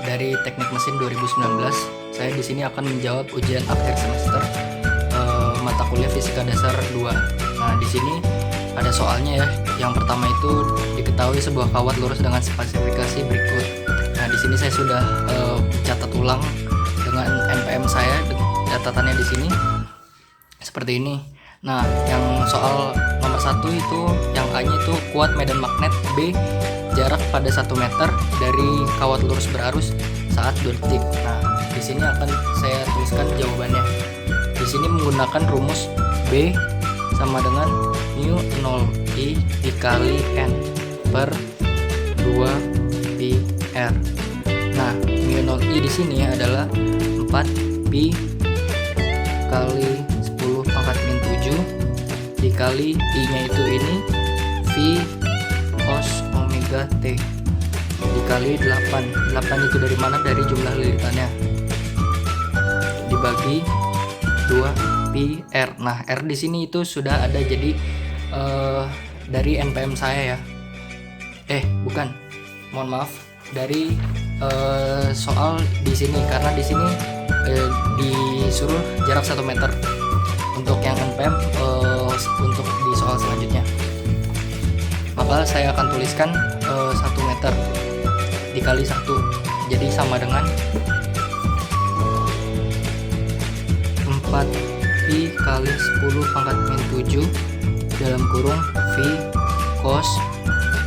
dari Teknik Mesin 2019. Saya di sini akan menjawab ujian akhir semester mata kuliah Fisika Dasar 2. Nah, di sini ada soalnya ya. Yang pertama itu diketahui sebuah kawat lurus dengan spesifikasi berikut. Nah, di sini saya sudah catat ulang dengan NPM saya, catatannya di sini seperti ini. Nah, yang soal nomor 1 itu yang A-nya itu kuat medan magnet, B jarak pada 1 meter dari kawat lurus berarus saat 2 detik. Nah, di sini akan saya tuliskan jawabannya. Di sini menggunakan rumus B sama dengan mu 0I dikali N per 2 pi R. Nah, mu 0I di sini adalah 4 pi kali 10 pangkat min 7 dikali I-nya itu ini V cos omega T dikali 8. 8 itu dari mana? Dari jumlah lilitannya. Dibagi 2 pi R. Nah, R di sini itu sudah ada, jadi dari NPM saya ya. Bukan. Mohon maaf. Dari soal di sini, karena di sini disuruh jarak 1 meter. Untuk yang NPM untuk di soal selanjutnya, maka saya akan tuliskan 1 meter dikali 1, jadi sama dengan 4 pi kali 10 pangkat min 7 dalam kurung V cos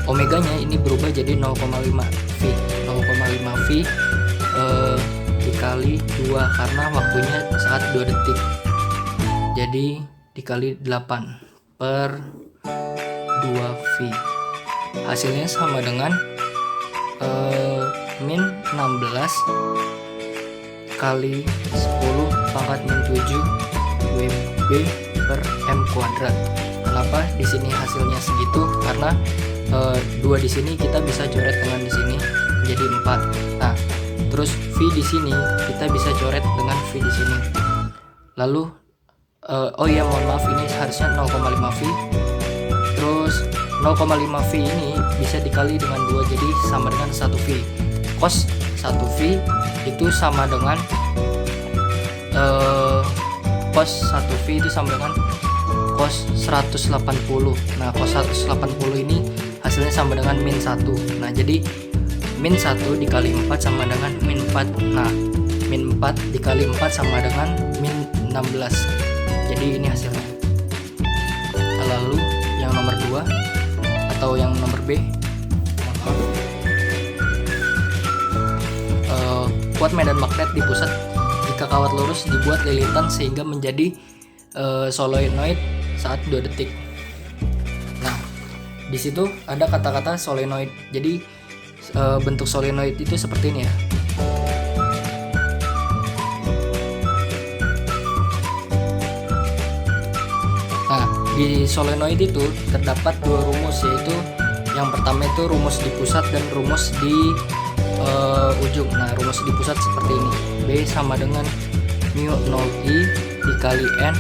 omeganya ini berubah jadi 0,5 V. 0,5 V dikali 2 karena waktunya saat 2 detik, jadi dikali 8 per 2 V. Hasilnya sama dengan min 16 kali 10 pangkat min 7 WB per M kuadrat. Kenapa di sini hasilnya segitu? Karena 2 di sini kita bisa coret dengan di sini jadi 4. Nah, terus V di sini kita bisa coret dengan V di sini. Lalu mohon maaf, ini harusnya 0,5 V. Terus 0,5 V ini bisa dikali dengan 2, jadi sama dengan 1 V. Cos 1 V itu sama dengan cos 1 V itu sama dengan cos 180. Nah, cos 180 ini hasilnya sama dengan min 1. Nah, jadi min 1 dikali 4 sama dengan min 4. Nah, min 4 dikali 4 sama dengan min 16. Jadi ini hasilnya. Lalu yang nomor 2 atau yang nomor B, kuat medan magnet di pusat jika kawat lurus dibuat lilitan sehingga menjadi solenoid saat 2 detik. Nah, di situ ada kata-kata solenoid. Jadi bentuk solenoid itu seperti ini ya. Nah, di solenoid itu terdapat 2 rumus, yaitu yang pertama itu rumus di pusat dan rumus di ujung. Nah, rumus di pusat seperti ini. B sama dengan mu 0I dikali N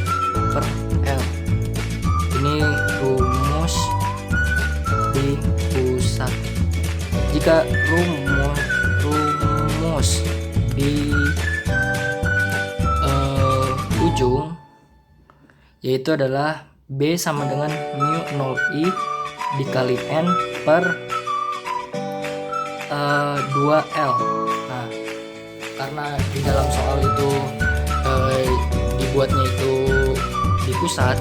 per L. Ini rumus di pusat. Jika rumus di ujung yaitu adalah B sama dengan mu 0I dikali N per 2L. Nah, karena di dalam soal itu dibuatnya itu di pusat,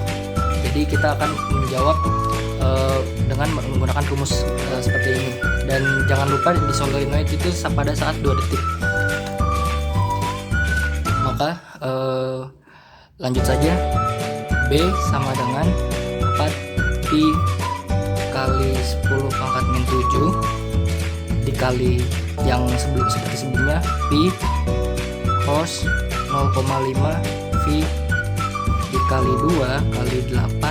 jadi kita akan menjawab dengan menggunakan rumus seperti ini. Dan jangan lupa di solenoid itu pada saat 2 detik. Maka lanjut saja. B sama dengan 4 pi kali 10 pangkat min 7 dikali yang seperti sebelumnya pi cos 0,5 V dikali 2 kali 8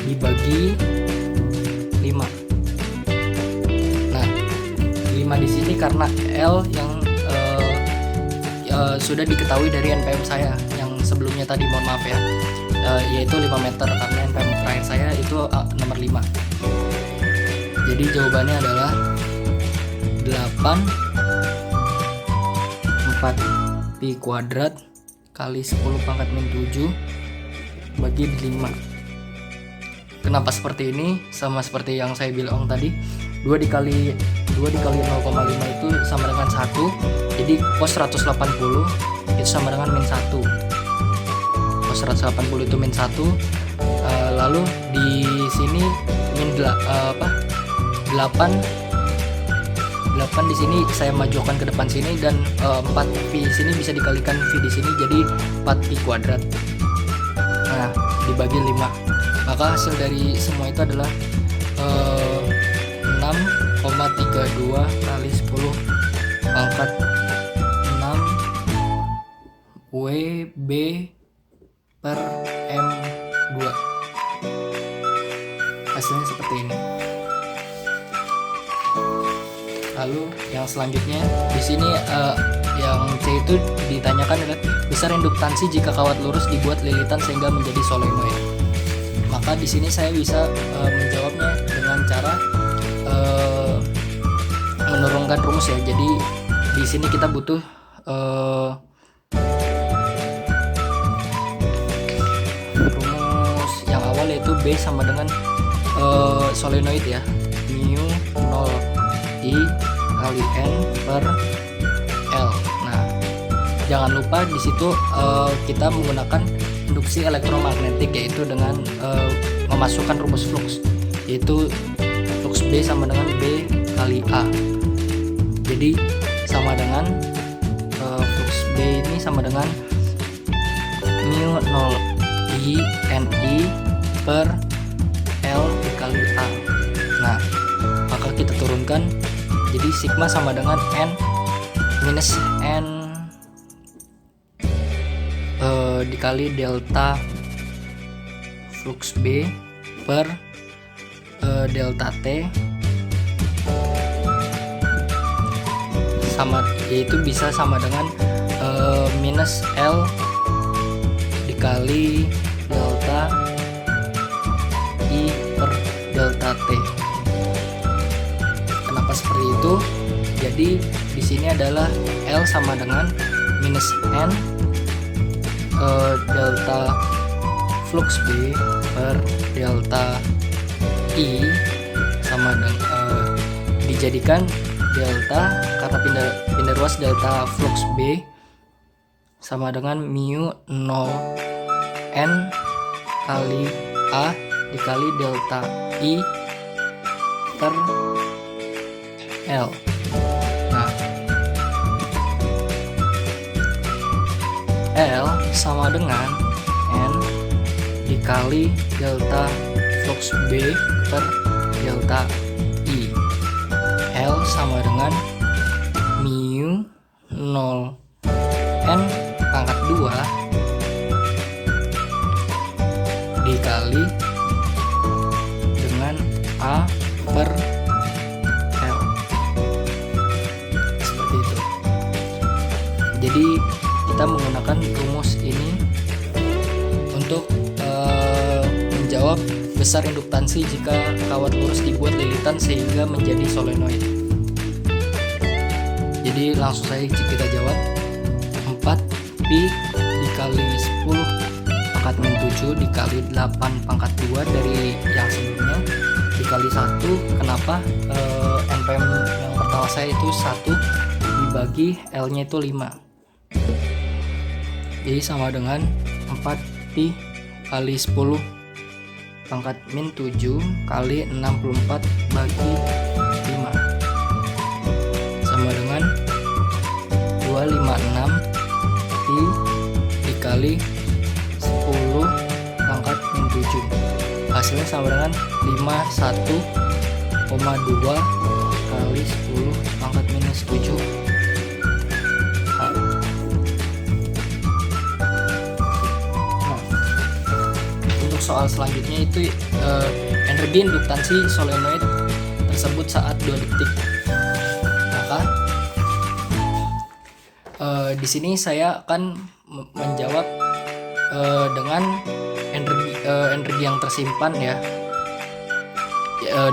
dibagi 5. Nah, 5 di sini karena L yang sudah diketahui dari NPM saya yang sebelumnya tadi, mohon maaf ya, yaitu 5 meter karena NPM terakhir saya itu nomor 5. Jadi jawabannya adalah 8 4 pi kuadrat kali 10 pangkat min 7 bagi 5. Kenapa seperti ini? Sama seperti yang saya bilang tadi, 2 dikali 0,5 itu sama dengan 1. Jadi cos 180 itu sama dengan min 1. Cos 180 itu min 1. Lalu di sini min 8 di sini saya majukan ke depan sini, dan 4 pi sini bisa dikalikan v di sini jadi 4 pi kuadrat. Nah, dibagi 5. Maka hasil dari semua itu adalah 6,32 kali 10 pangkat 6 WB per M2. Hasilnya seperti ini. Lalu yang selanjutnya di sini yang C itu ditanyakan adalah besar induktansi jika kawat lurus dibuat lilitan sehingga menjadi solenoid. Maka di sini saya bisa menjawabnya dengan cara menurunkan rumus ya. Jadi di sini kita butuh rumus yang awal, yaitu B sama dengan solenoid ya, mu 0 I kali N per L. Nah, jangan lupa di situ kita menggunakan induksi elektromagnetik, yaitu dengan memasukkan rumus flux, yaitu flux B sama dengan B kali A. Jadi sama dengan flux B ini sama dengan mu 0 I NI per L dikali A. Nah, maka kita turunkan, jadi sigma sama dengan N minus N dikali delta flux B per delta T, sama, yaitu bisa sama dengan minus L dikali delta I per delta T. Kenapa seperti itu? Jadi di sini adalah L sama dengan minus N delta flux B per delta I sama dengan dijadikan delta karena pindah ruas delta flux B sama dengan mu 0 N kali A dikali delta I per L. Nah, L sama dengan N dikali delta flux B per delta I. L sama dengan mu 0 N pangkat 2 dikali dengan A per L. Seperti itu. Jadi kita menggunakan rumus ini untuk menjawab besar induktansi jika kawat lurus dibuat lilitan sehingga menjadi solenoid. Jadi langsung saja kita jawab. 4 pi dikali 10 pangkat min 7 dikali 8 pangkat 2 dari yang sebelumnya dikali 1. Kenapa? NPM yang pertama saya itu 1 dibagi L nya itu 5. Jadi sama dengan 4 pi kali 10 pangkat min 7 kali 64 bagi 5 sama dengan 256 pi dikali 10 pangkat min 7. Hasilnya sama dengan 51,2 kali 10 pangkat minus 7. Soal selanjutnya itu energi induktansi solenoid tersebut saat 2 detik. Maka di sini saya akan menjawab dengan energi yang tersimpan ya,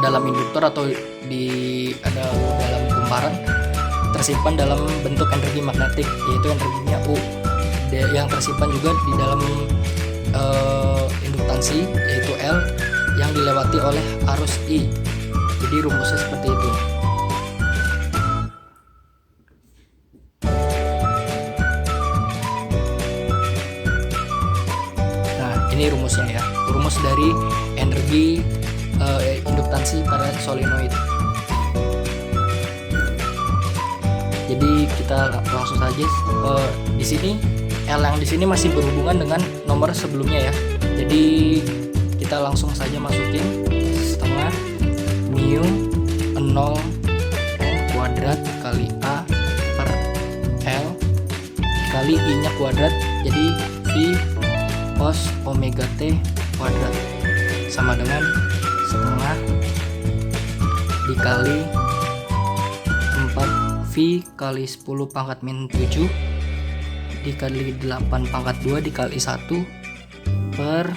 dalam induktor atau dalam kumparan tersimpan dalam bentuk energi magnetik, yaitu energinya U. Yang tersimpan juga di dalam induktansi, yaitu L, yang dilewati oleh arus I. Jadi rumusnya seperti itu. Nah, ini rumusnya ya, rumus dari energi induktansi pada solenoid. Jadi kita langsung saja di sini L yang di sini masih berhubungan dengan nomor sebelumnya ya. Jadi kita langsung saja masukin setengah mu 0 n kuadrat kali A per L kali I nya kuadrat, jadi V cos omega T kuadrat sama dengan setengah dikali 4 V kali 10 pangkat min 7 dikali 8 pangkat 2 dikali 1 per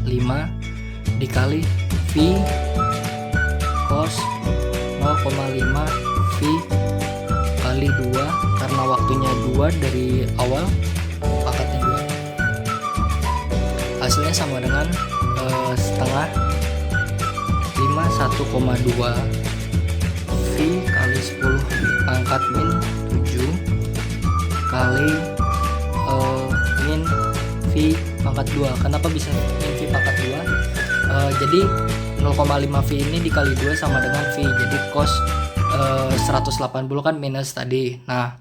5 dikali V cos 0,5 V kali 2, karena waktunya 2 dari awal pangkatnya 2. Hasilnya sama dengan setengah 1,2 V kali 10 pangkat min 7 kali min V pangkat 2. Kenapa bisa min V pangkat 2? Jadi 0,5 V ini dikali 2 sama dengan V. Jadi cos 180 kan minus tadi. Nah,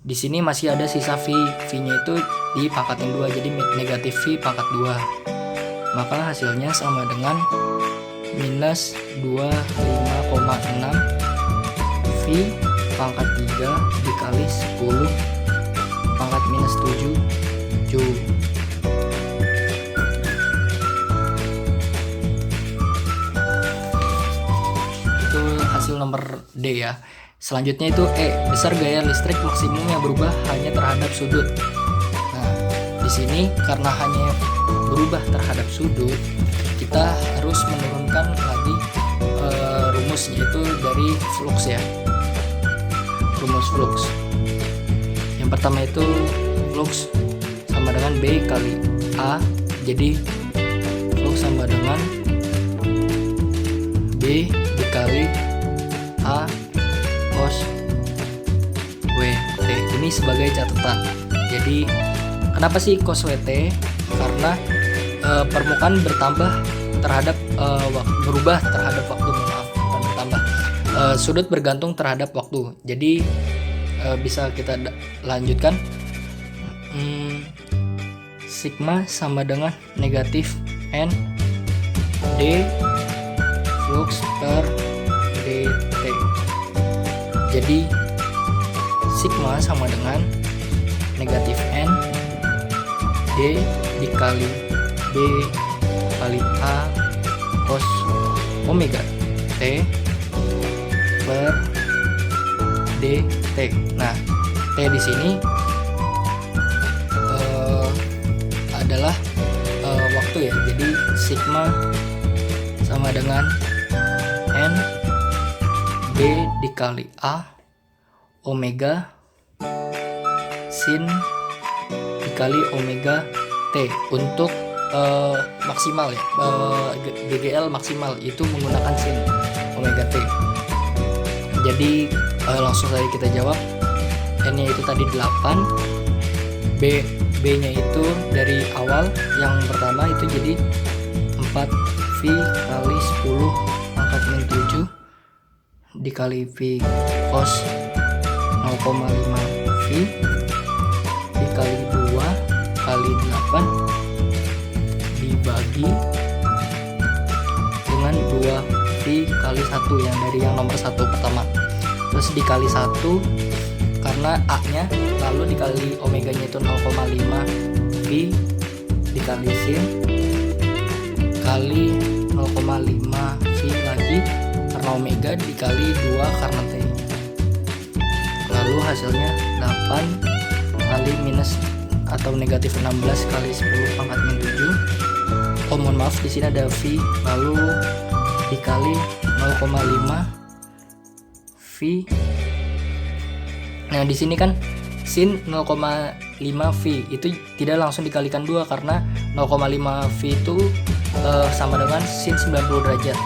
di sini masih ada sisa V. V-nya itu di pangkat yang 2, jadi negatif V pangkat 2. Maka hasilnya sama dengan minus 25,6 V pangkat 3 dikali 10 pangkat minus 7 Joule. Itu hasil nomor D ya. Selanjutnya itu E, besar gaya listrik maksimum yang berubah hanya terhadap sudut. Nah, di sini karena hanya berubah terhadap sudut, kita harus menurunkan lagi rumus, yaitu dari flux ya. Rumus flux. Yang pertama itu flux sama dengan B kali A. Jadi flux sama dengan B dikali A cos WT. Ini sebagai catatan. Jadi kenapa sih cos WT? Karena permukaan bertambah terhadap berubah terhadap waktu, maaf, bukan bertambah. Sudut bergantung terhadap waktu. Jadi bisa kita lanjutkan. Sigma sama dengan negatif N D flux per dt. Jadi sigma sama dengan negatif N D dikali B kali A cos omega T per dt. Nah, T di sini adalah waktu ya. Jadi sigma sama dengan N B dikali A omega sin dikali omega T untuk maksimal ya, GGL maksimal itu menggunakan sin omega T. Jadi langsung saja kita jawab. N nya itu tadi 8, B nya itu dari awal yang pertama itu jadi 4 V kali 10 pangkat min 7 dikali V cos 0,5 V dikali 2 kali 8 dibagi dengan 2 V kali 1 yang dari yang nomor 1 pertama, terus dikali 1 karena A nya, lalu dikali omega nya itu 0,5 V dikali sin kali 0,5 V lagi karena omega dikali 2 karena T nya, lalu hasilnya 8 kali minus atau negatif 16 kali 10 pangkat min 7. Mohon maaf, di sini ada V lalu dikali 0,5 V Nah, di sini kan sin 0,5 V itu tidak langsung dikalikan 2 karena 0,5 V itu sama dengan sin 90 derajat.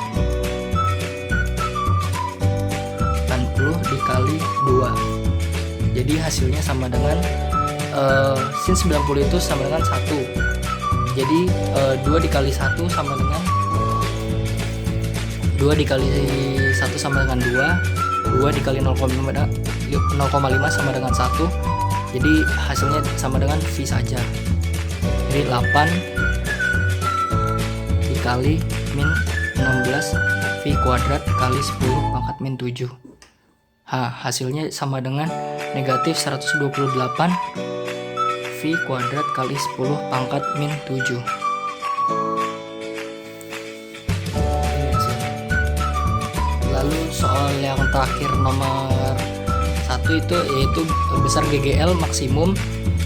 80 dikali 2. Jadi hasilnya sama dengan sin 90 itu sama dengan 1. Jadi 2 dikali 1 sama dengan 2 dikali 1 sama dengan 2 dikali 0,5 sama dengan 1. Jadi hasilnya sama dengan V saja. Jadi 8 dikali min 16 V kuadrat kali 10 pangkat min 7. Hasilnya sama dengan negatif 128 V kuadrat kali 10 pangkat min 7. Lalu soal yang terakhir nomor 1 itu yaitu besar GGL maksimum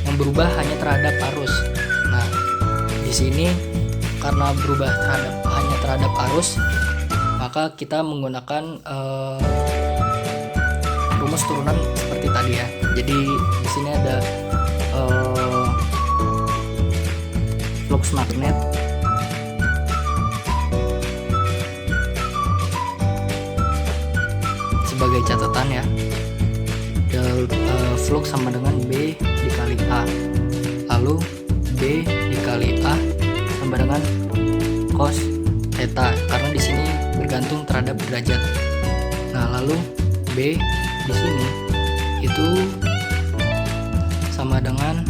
yang berubah hanya terhadap arus. Nah, di sini karena berubah hanya terhadap arus, maka kita menggunakan rumus turunan seperti tadi ya. Jadi di sini ada flux magnet sebagai catatan ya. Flux sama dengan B dikali A, lalu B dikali A sama dengan cos theta karena di sini bergantung terhadap derajat. Nah, lalu B di sini itu sama dengan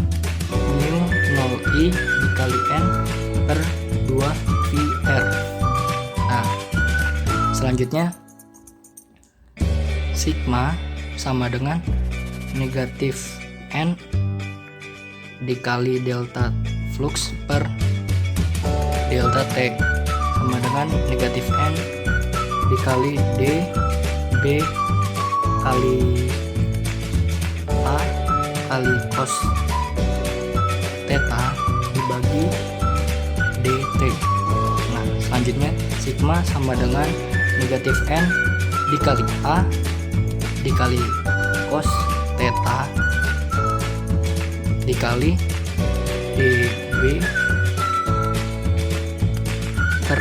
mu 0i dikali n per 2 VR. Nah, selanjutnya sigma sama dengan negatif n dikali delta flux per delta T sama dengan negatif n dikali D B kali A kali cos theta dibagi dt. Nah, selanjutnya sigma sama dengan negatif n dikali A dikali cos theta dikali db per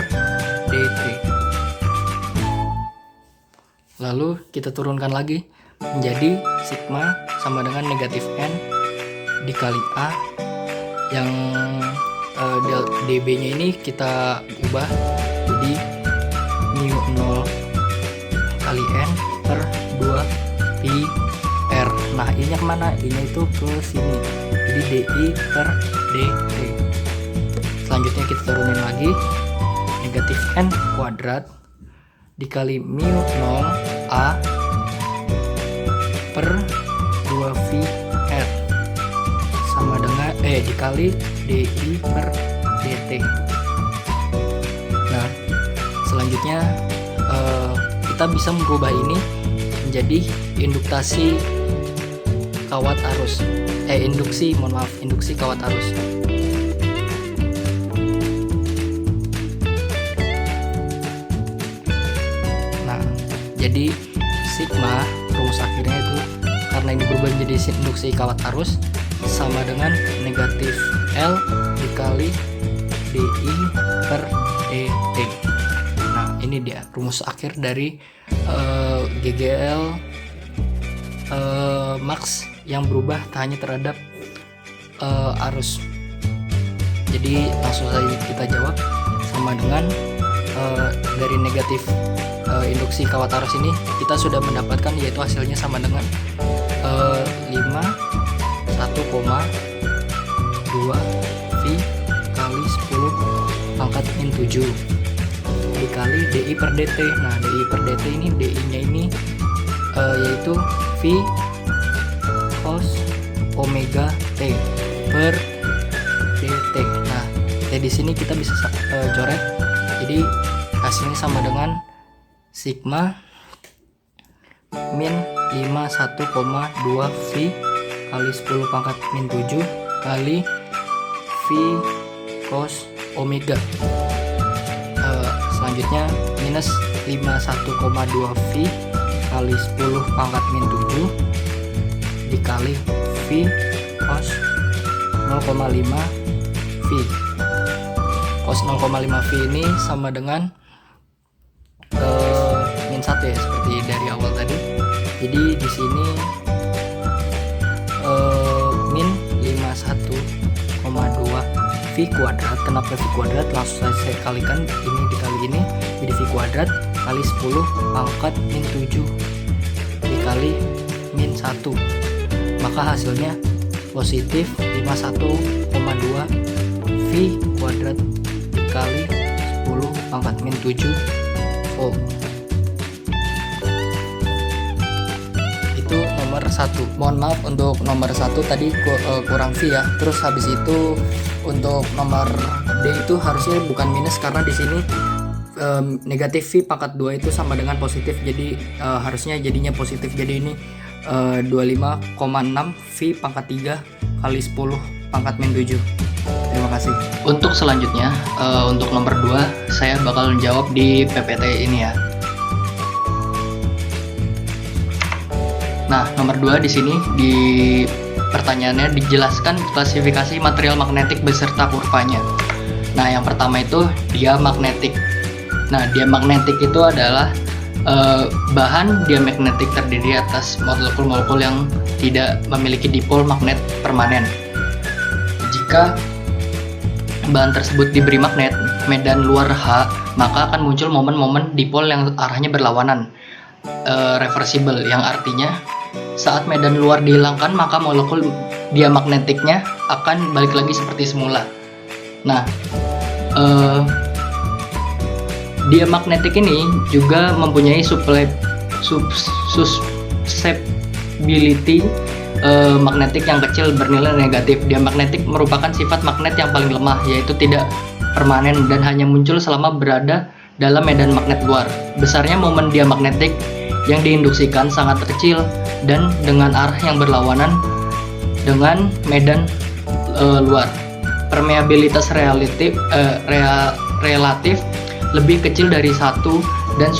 dt. Lalu kita turunkan lagi menjadi sigma sama dengan negatif n dikali A yang db nya ini kita ubah jadi mu 0 kali n per 2 pi r. Nah, ini kemana? Ini itu ke sini, jadi di per dt. Selanjutnya kita turunin lagi negatif n kuadrat dikali mu 0 a per 2 v r sama dengan dikali di per dt. Nah, selanjutnya kita bisa merubah ini menjadi induksi kawat arus. Induksi kawat arus. Nah, jadi sigma rumus akhirnya itu karena ini berubah menjadi induksi kawat arus sama dengan negatif L dikali di per dt. Nah, ini dia rumus akhir dari GGL max yang berubah tak hanya terhadap arus. Jadi langsung saja kita jawab sama dengan dari negatif induksi kawat arus ini kita sudah mendapatkan yaitu hasilnya sama dengan 1,2 V kali 10 pangkat min 7 dikali DI per DT. Nah, DI per DT ini DI nya ini yaitu V cos omega T per dt. Nah, T di sini kita bisa coret. Jadi hasilnya sama dengan sigma min 51,2 V kali 10 pangkat min 7 kali V cos omega. Selanjutnya minus 51,2 V kali 10 pangkat min 7 dikali V cos 0,5 V. Cos 0,5 V ini sama dengan min 1 ya, seperti dari awal tadi. Jadi di sini min 51,2 V kuadrat. Kenapa V kuadrat? Langsung saya kalikan ini dikali ini, jadi V kuadrat kali 10 pangkat min 7 dikali min 1, maka hasilnya positif 51,2 V kuadrat dikali 10 pangkat min 7 volt. Itu nomor 1. Mohon maaf untuk nomor 1 tadi kurang V ya. Terus habis itu untuk nomor D itu harusnya bukan minus, karena di sini negatif V pangkat 2 itu sama dengan positif, jadi harusnya jadinya positif. Jadi ini 25,6 V pangkat 3 kali 10 pangkat min 7. Terima kasih. Untuk selanjutnya, untuk nomor 2 saya bakal menjawab di PPT ini ya. Nah, nomor 2 di sini di pertanyaannya dijelaskan klasifikasi material magnetik beserta kurvanya. Nah, yang pertama itu diamagnetik. Nah, diamagnetik itu adalah bahan diamagnetik terdiri atas molekul-molekul yang tidak memiliki dipol magnet permanen. Jika bahan tersebut diberi magnet medan luar H, maka akan muncul momen-momen dipol yang arahnya berlawanan, reversible, yang artinya saat medan luar dihilangkan maka molekul diamagnetiknya akan balik lagi seperti semula. Nah, diamagnetik ini juga mempunyai susceptibility magnetik yang kecil bernilai negatif. Diamagnetik merupakan sifat magnet yang paling lemah, yaitu tidak permanen dan hanya muncul selama berada dalam medan magnet luar. Besarnya momen diamagnetik yang diinduksikan sangat kecil dan dengan arah yang berlawanan dengan medan luar. Permeabilitas relatif lebih kecil dari 1 dan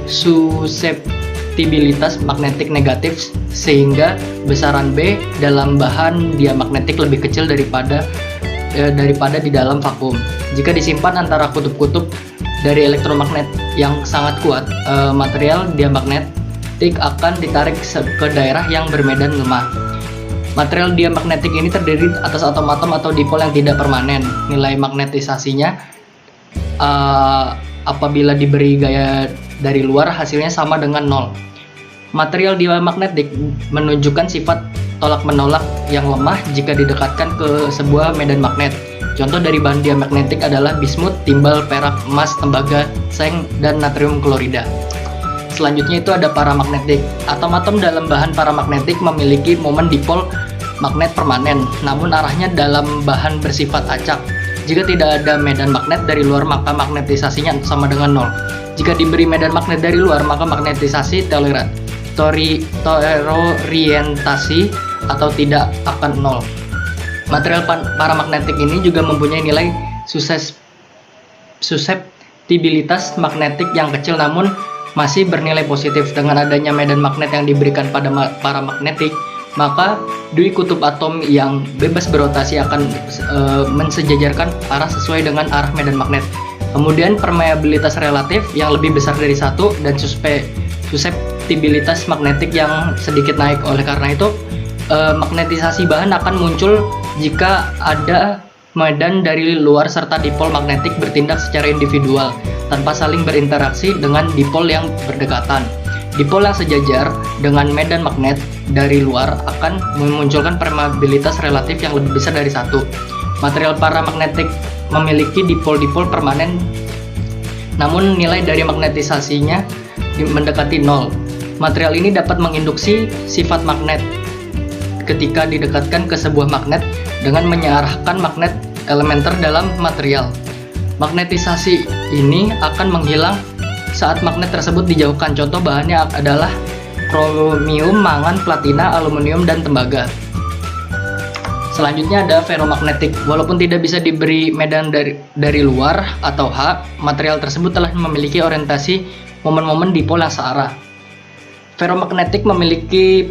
susceptibilitas magnetik negatif, sehingga besaran B dalam bahan diamagnetik lebih kecil daripada di dalam vakum. Jika disimpan antara kutub-kutub dari elektromagnet yang sangat kuat, material diamagnetik akan ditarik ke daerah yang bermedan lemah. Material diamagnetik ini terdiri atas atom-atom atau dipol yang tidak permanen. Nilai magnetisasinya apabila diberi gaya dari luar hasilnya sama dengan 0. Material diamagnetik menunjukkan sifat tolak-menolak yang lemah jika didekatkan ke sebuah medan magnet. Contoh dari bahan diamagnetik adalah bismut, timbal, perak, emas, tembaga, seng, dan natrium klorida. Selanjutnya itu ada paramagnetik. Atom-atom dalam bahan paramagnetik memiliki momen dipol magnet permanen, namun arahnya dalam bahan bersifat acak. Jika tidak ada medan magnet dari luar, maka magnetisasinya sama dengan 0. Jika diberi medan magnet dari luar, maka magnetisasi terorientasi atau tidak akan 0. Material paramagnetik ini juga mempunyai nilai susceptibilitas magnetik yang kecil namun masih bernilai positif. Dengan adanya medan magnet yang diberikan pada paramagnetik, maka dui kutub atom yang bebas berotasi akan mensejajarkan arah sesuai dengan arah medan magnet. Kemudian permeabilitas relatif yang lebih besar dari 1 dan susceptibilitas magnetik yang sedikit naik. Oleh karena itu, magnetisasi bahan akan muncul jika ada medan dari luar serta dipol magnetik bertindak secara individual tanpa saling berinteraksi dengan dipol yang berdekatan. Dipol yang sejajar dengan medan magnet dari luar akan memunculkan permeabilitas relatif yang lebih besar dari 1. Material paramagnetik memiliki dipol-dipol permanen, namun nilai dari magnetisasinya mendekati 0. Material ini dapat menginduksi sifat magnet ketika didekatkan ke sebuah magnet dengan mengarahkan magnet elementer dalam material. Magnetisasi ini akan menghilang saat magnet tersebut dijauhkan. Contoh bahannya adalah kromium, mangan, platina, aluminium, dan tembaga. Selanjutnya ada ferromagnetik. Walaupun tidak bisa diberi medan dari luar atau H, material tersebut telah memiliki orientasi momen-momen dipol yang searah. Ferromagnetik memiliki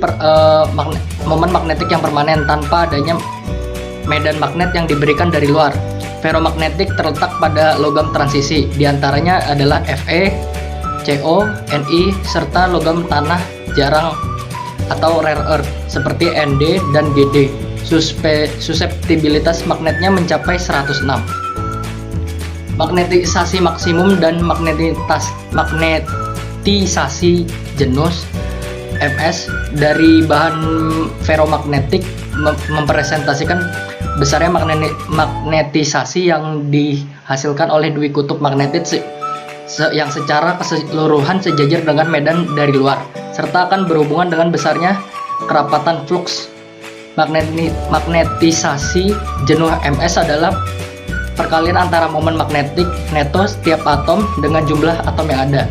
momen magnetik yang permanen tanpa adanya medan magnet yang diberikan dari luar. Ferromagnetik terletak pada logam transisi, diantaranya adalah Fe, Co, Ni, serta logam tanah jarang atau rare earth seperti Nd dan Gd. Suseptibilitas magnetnya mencapai 106. Magnetisasi maksimum dan magnetisasi jenuh Ms dari bahan ferromagnetik mempresentasikan besarnya magnetisasi yang dihasilkan oleh dui kutub magnetit yang secara keseluruhan sejajar dengan medan dari luar, serta akan berhubungan dengan besarnya kerapatan flux. Magnetisasi jenuh Ms adalah perkalian antara momen magnetik neto setiap atom dengan jumlah atom yang ada.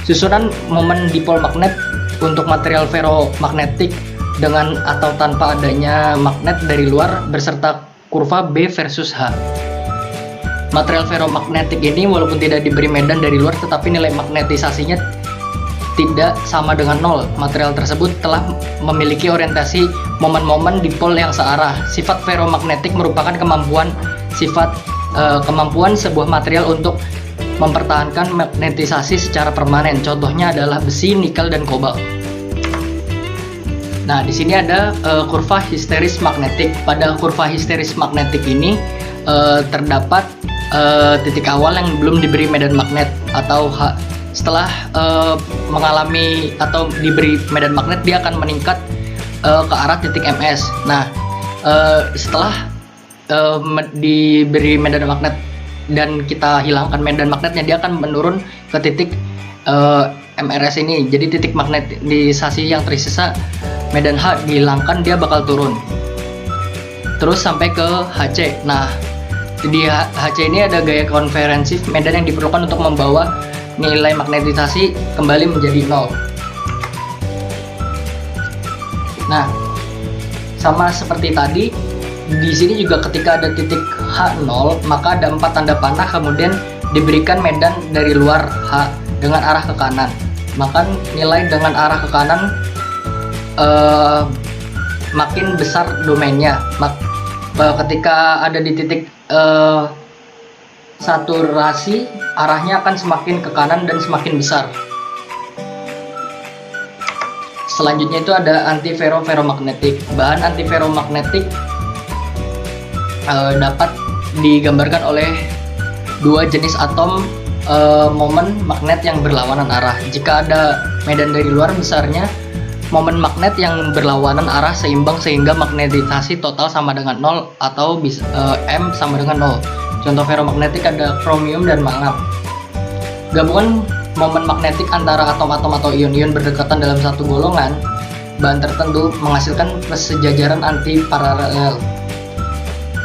Susunan momen dipol magnet untuk material ferromagnetik dengan atau tanpa adanya magnet dari luar beserta kurva B versus H. Material ferromagnetik ini walaupun tidak diberi medan dari luar tetapi nilai magnetisasinya tidak sama dengan nol. Material tersebut telah memiliki orientasi momen-momen dipol yang searah. Sifat ferromagnetik merupakan kemampuan sebuah material untuk mempertahankan magnetisasi secara permanen. Contohnya adalah besi, nikel, dan kobalt. Nah, di sini ada kurva histeris magnetik. Pada kurva histeris magnetik ini terdapat titik awal yang belum diberi medan magnet atau setelah mengalami atau diberi medan magnet dia akan meningkat ke arah titik Ms. Nah, setelah diberi medan magnet dan kita hilangkan medan magnetnya, dia akan menurun ke titik MRS ini. Jadi titik magnetisasi yang tersisa medan H dihilangkan, dia bakal turun terus sampai ke Hc. Nah, di Hc ini ada gaya konferensif, medan yang diperlukan untuk membawa nilai magnetisasi kembali menjadi 0. Nah, sama seperti tadi, di sini juga ketika ada titik H0 maka ada 4 tanda panah, kemudian diberikan medan dari luar H dengan arah ke kanan, maka nilai dengan arah ke kanan makin besar domainnya. Ketika ada di titik saturasi, arahnya akan semakin ke kanan dan semakin besar. Selanjutnya itu ada antiferromagnetik. Bahan antiferromagnetik dapat digambarkan oleh dua jenis atom momen magnet yang berlawanan arah. Jika ada medan dari luar, besarnya momen magnet yang berlawanan arah seimbang sehingga magnetisasi total sama dengan 0 atau M sama dengan 0. Contoh ferromagnetik ada kromium dan mangap. Gabungan momen magnetik antara atom-atom atau ion-ion berdekatan dalam satu golongan bahan tertentu menghasilkan persejajaran antiparalel.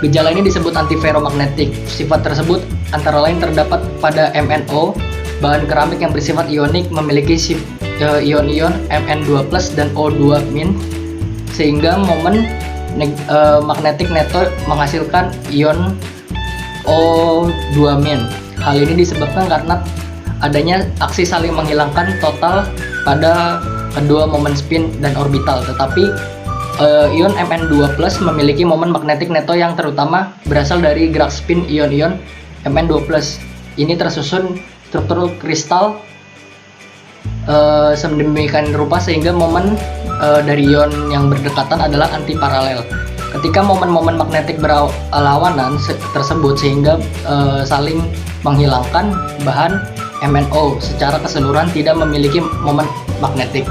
Gejala ini disebut antiferromagnetik. Sifat tersebut antara lain terdapat pada MnO, bahan keramik yang bersifat ionik memiliki ion-ion Mn2+ dan O2-, sehingga momen magnetik neto menghasilkan ion O2-. Hal ini disebabkan karena adanya aksi saling menghilangkan total pada kedua momen spin dan orbital. Tetapi ion Mn2+ memiliki momen magnetik neto yang terutama berasal dari gerak spin ion-ion Mn2+. Ini tersusun struktur kristal sedemikian rupa sehingga momen dari ion yang berdekatan adalah antiparalel. Ketika momen-momen magnetik berlawanan tersebut sehingga saling menghilangkan, bahan MnO secara keseluruhan tidak memiliki momen magnetik.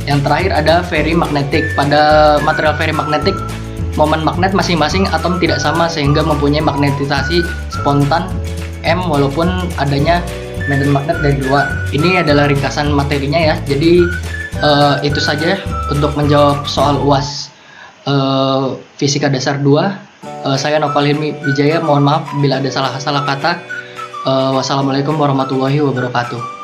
Yang terakhir ada ferrimagnetik. Pada material ferrimagnetik, momen magnet masing-masing atom tidak sama sehingga mempunyai magnetisasi spontan M walaupun adanya medan magnet dari luar. Ini adalah ringkasan materinya ya. Jadi itu saja untuk menjawab soal UAS Fisika Dasar 2. Saya Noval Hilmi Wijaya, mohon maaf bila ada salah kata. Wassalamualaikum warahmatullahi wabarakatuh.